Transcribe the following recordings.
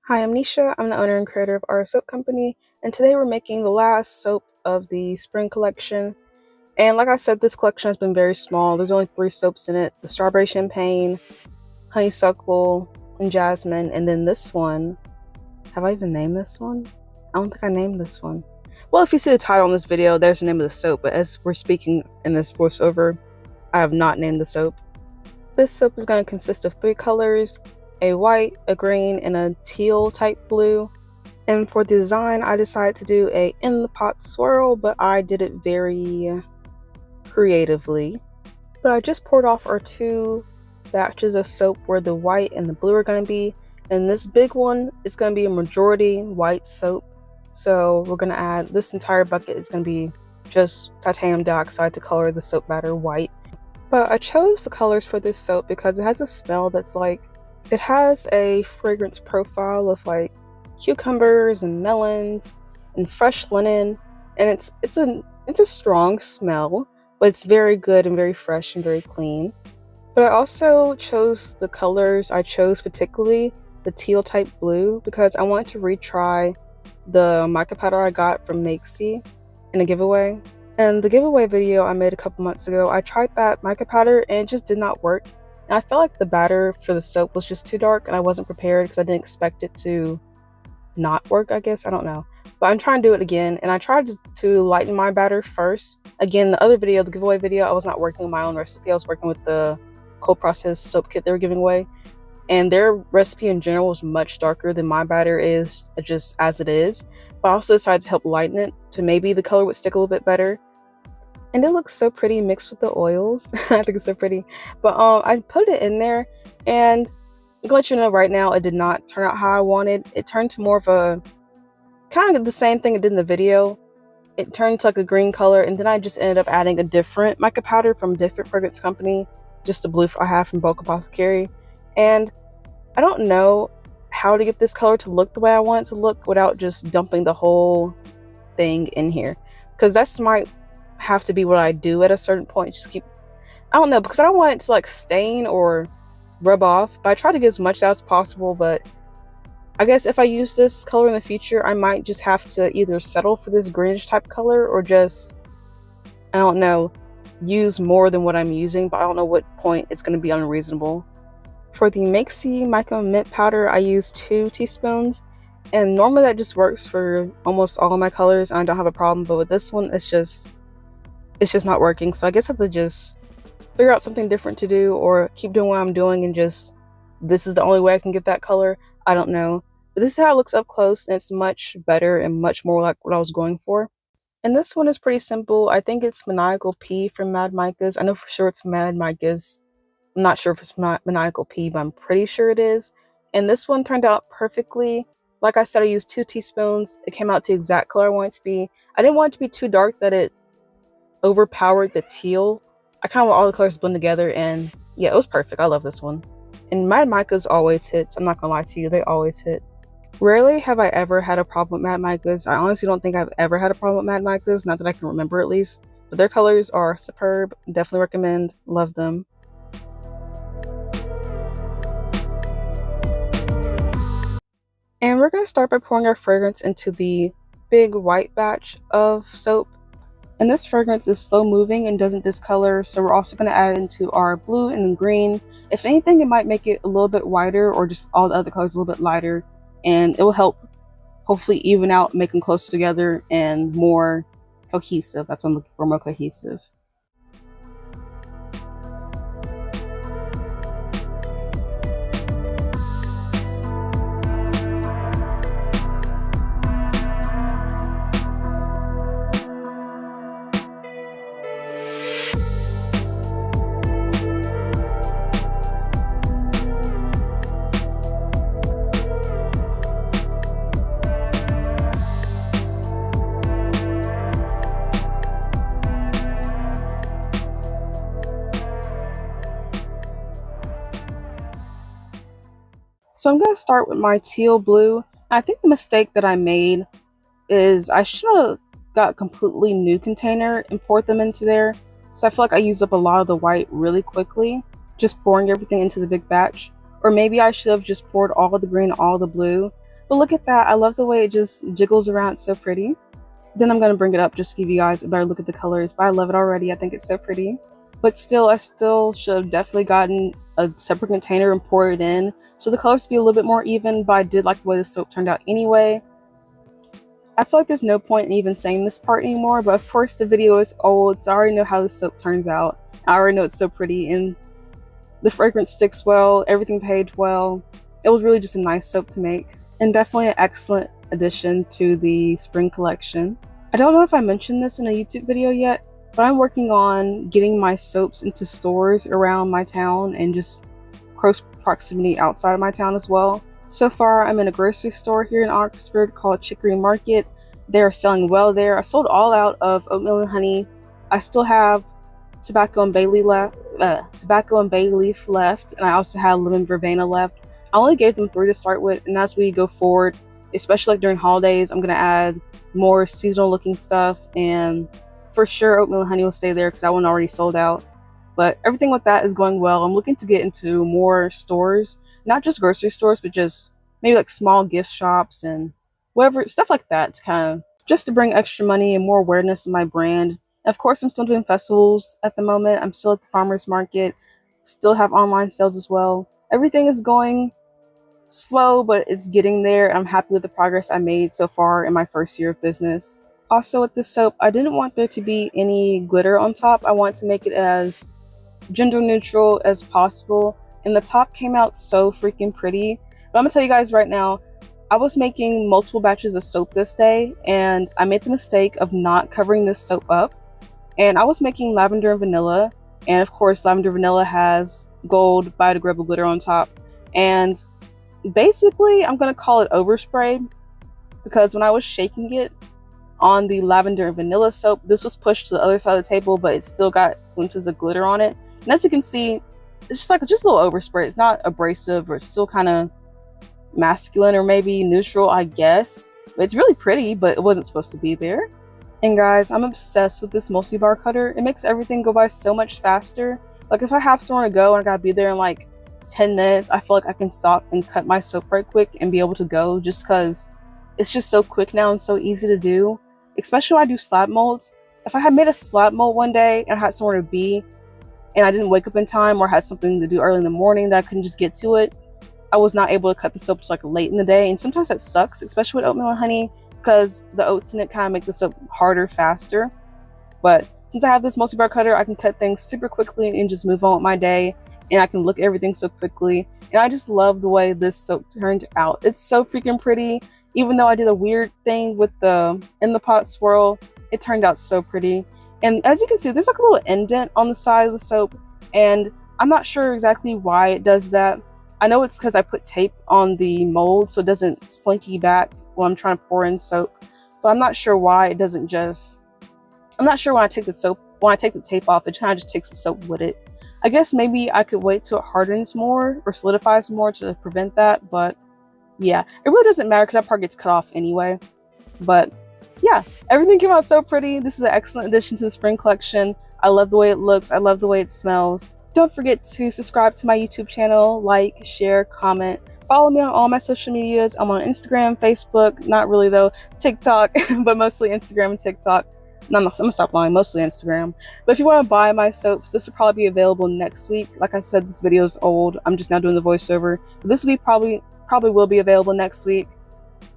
Hi, I'm Nisha. I'm the owner and creator of our soap company, and today we're making the last soap of the spring collection. And like I said, this collection has been very small. There's only 3 soaps in it: the strawberry champagne, honeysuckle, and jasmine. And then this one, have I even named this one? I don't think I named this one. Well, if you see the title on this video, there's the name of the soap, but as we're speaking in this voiceover, I have not named the soap. This soap is going to consist of 3 colors: a white, a green, and a teal type blue. And for the design, I decided to do a in the pot swirl, but I did it very creatively. But I just poured off our 2 batches of soap where the white and the blue are going to be, and this big one is going to be a majority white soap. So we're going to add, this entire bucket is going to be just titanium dioxide to color the soap batter white. But I chose the colors for this soap because it has a smell that's like, it has a fragrance profile of like cucumbers and melons and fresh linen, and it's a strong smell, but it's very good and very fresh and very clean. But I also chose the colors. I chose particularly the teal type blue because I wanted to retry the mica powder I got from Makesy in a giveaway. And the giveaway video I made a couple months ago, I tried that mica powder and it just did not work. And I felt like the batter for the soap was just too dark and I wasn't prepared because I didn't expect it to not work, I guess. I don't know. But I'm trying to do it again, and I tried to lighten my batter first. Again, the other video, the giveaway video, I was not working with my own recipe. I was working with the cold processed soap kit they were giving away. And their recipe in general was much darker than my batter is, just as it is. But I also decided to help lighten it to maybe the color would stick a little bit better. And it looks so pretty mixed with the oils. I think it's so pretty. But I put it in there, and I'm going to let you know right now, it did not turn out how I wanted. It turned to more of a, kind of the same thing it did in the video. It turned to like a green color, and then I just ended up adding a different mica powder from a different fragrance company, just the blue I have from Bulk Apothecary. And I don't know how to get this color to look the way I want it to look without just dumping the whole thing in here, because that's might have to be what I do at a certain point. Just keep, I don't know, because I don't want it to like stain or rub off, but I try to get as much out as possible. But I guess if I use this color in the future, I might just have to either settle for this greenish type color or just, I don't know, use more than what I'm using, but I don't know what point it's going to be unreasonable. For the Makesy Mica Mint Powder, I use 2 teaspoons, and normally that just works for almost all of my colors and I don't have a problem, but with this one, it's just not working. So I guess I have to just figure out something different to do, or keep doing what I'm doing and just, this is the only way I can get that color. I don't know. But this is how it looks up close, and it's much better and much more like what I was going for. And this one is pretty simple. I think it's Maniacal Pea from Mad Micas. I know for sure it's Mad Micas. I'm not sure if it's Maniacal Pea, but I'm pretty sure it is. And this one turned out perfectly. Like I said, I used 2 teaspoons. It came out to the exact color I want it to be. I didn't want it to be too dark that it overpowered the teal. I kind of want all the colors blend together, and yeah, it was perfect. I love this one. And Mad Micas always hits. I'm not gonna lie to you, they always hit. Rarely have I ever had a problem with Mad Micas. I honestly don't think I've ever had a problem with Mad Micas, not that I can remember at least. But their colors are superb. Definitely recommend. Love them. And we're gonna start by pouring our fragrance into the big white batch of soap. And this fragrance is slow moving and doesn't discolor, so we're also going to add into our blue and green. If anything, it might make it a little bit whiter, or just all the other colors a little bit lighter, and it will help hopefully even out, make them closer together and more cohesive. That's what I'm looking for, more cohesive. So I'm going to start with my teal blue. I think the mistake that I made is I should have got a completely new container and poured them into there. So I feel like I used up a lot of the white really quickly, just pouring everything into the big batch. Or maybe I should have just poured all of the green, all the blue. But look at that. I love the way it just jiggles around. It's so pretty. Then I'm going to bring it up just to give you guys a better look at the colors. But I love it already. I think it's so pretty. But still, I still should have definitely gotten a separate container and poured it in, so the colors be a little bit more even, but I did like the way the soap turned out anyway. I feel like there's no point in even saying this part anymore, but of course the video is old, so I already know how the soap turns out. I already know it's so pretty, and the fragrance sticks well, everything paid well. It was really just a nice soap to make, and definitely an excellent addition to the spring collection. I don't know if I mentioned this in a YouTube video yet, but I'm working on getting my soaps into stores around my town and just close proximity outside of my town as well. So far, I'm in a grocery store here in Oxford called Chicory Market. They are selling well there. I sold all out of oatmeal and honey. I still have tobacco and bay leaf left, and I also have lemon verbena left. I only gave them 3 to start with, and as we go forward, especially like during holidays, I'm gonna add more seasonal looking stuff, and for sure oatmeal and honey will stay there because that one already sold out. But everything with that is going well. I'm looking to get into more stores, not just grocery stores, but just maybe like small gift shops and whatever, stuff like that, to kind of just to bring extra money and more awareness to my brand. And of course, I'm still doing festivals at the moment. I'm still at the farmers market, still have online sales as well. Everything is going slow, but it's getting there. I'm happy with the progress I made so far in my first year of business. Also with this soap, I didn't want there to be any glitter on top. I want to make it as gender neutral as possible, and the top came out so freaking pretty. But I'm gonna tell you guys right now, I was making multiple batches of soap this day, and I made the mistake of not covering this soap up. And I was making lavender and vanilla, and of course lavender vanilla has gold biodegradable glitter on top, and basically I'm gonna call it overspray, because when I was shaking it on the lavender and vanilla soap, this was pushed to the other side of the table, but it still got glimpses of glitter on it. And as you can see, it's just a little overspray. It's not abrasive, or it's still kind of masculine or maybe neutral, I guess. But it's really pretty, but it wasn't supposed to be there. And guys, I'm obsessed with this multi-bar cutter. It makes everything go by so much faster. Like if I have somewhere to go and I gotta be there in like 10 minutes, I feel like I can stop and cut my soap right quick and be able to go, just because it's just so quick now and so easy to do. Especially when I do slab molds. If I had made a slab mold one day and I had somewhere to be and I didn't wake up in time, or had something to do early in the morning that I couldn't just get to it, I was not able to cut the soap till like late in the day. And sometimes that sucks, especially with oatmeal and honey, because the oats in it kind of make the soap harder faster. But since I have this multi-bar cutter, I can cut things super quickly and just move on with my day, and I can look at everything so quickly. And I just love the way this soap turned out. It's so freaking pretty. Even though I did a weird thing with the in the pot swirl, it turned out so pretty. And as you can see, there's like a little indent on the side of the soap, and I'm not sure exactly why it does that. I know it's because I put tape on the mold so it doesn't slinky back when I'm trying to pour in soap, but I'm not sure why it doesn't just, I'm not sure when I take the tape off, it kind of just takes the soap with it. I guess maybe I could wait till it hardens more or solidifies more to prevent that, but yeah, it really doesn't matter because that part gets cut off anyway. But yeah, everything came out so pretty. This is an excellent addition to the spring collection. I love the way it looks. I love the way it smells. Don't forget to subscribe to my YouTube channel, like, share, comment. Follow me on all my social medias. I'm on Instagram, Facebook, not really though, TikTok, but mostly Instagram and TikTok. No, I'm gonna stop lying, mostly Instagram. But if you want to buy my soaps, this will probably be available next week. Like I said, this video is old. I'm just now doing the voiceover. But this will be probably will be available next week.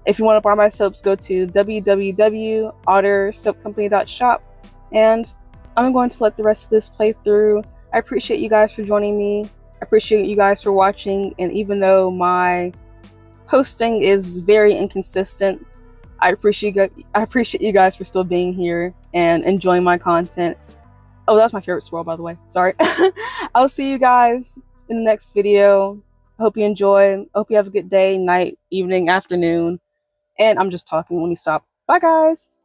If you want to buy my soaps, go to www.ottersoapcompany.shop, and I'm going to let the rest of this play through. I appreciate you guys for joining me. I appreciate you guys for watching, and even though my hosting is very inconsistent, I appreciate you guys for still being here and enjoying my content. Oh, that was my favorite swirl, by the way. Sorry. I'll see you guys in the next video. I hope you enjoy. I hope you have a good day, night, evening, afternoon. And I'm just talking. Let me stop. Bye, guys.